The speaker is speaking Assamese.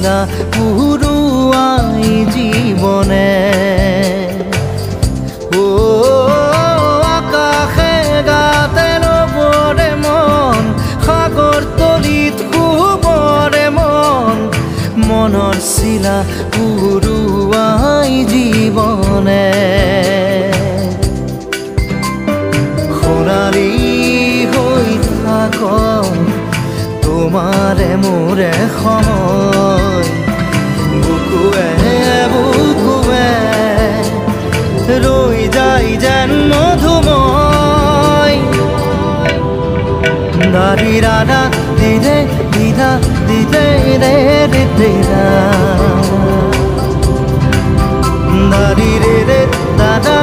ছিলা পুৰুৱাই জীৱনে ও আকাশে গাতে ৰবৰে মন সাগৰ তলিত শুবৰে মন মনৰ ছিলা পুৰুৱাই জীৱনে সোণালী হৈ থাক তোমাৰে মোৰে সময় বুকুৱে বুকুৱে ৰৈ যায় যেন মধুময় দাৰি ৰাধা দিদে দিদা দিদে ৰে দিদা দাৰি ৰে ৰে দাদা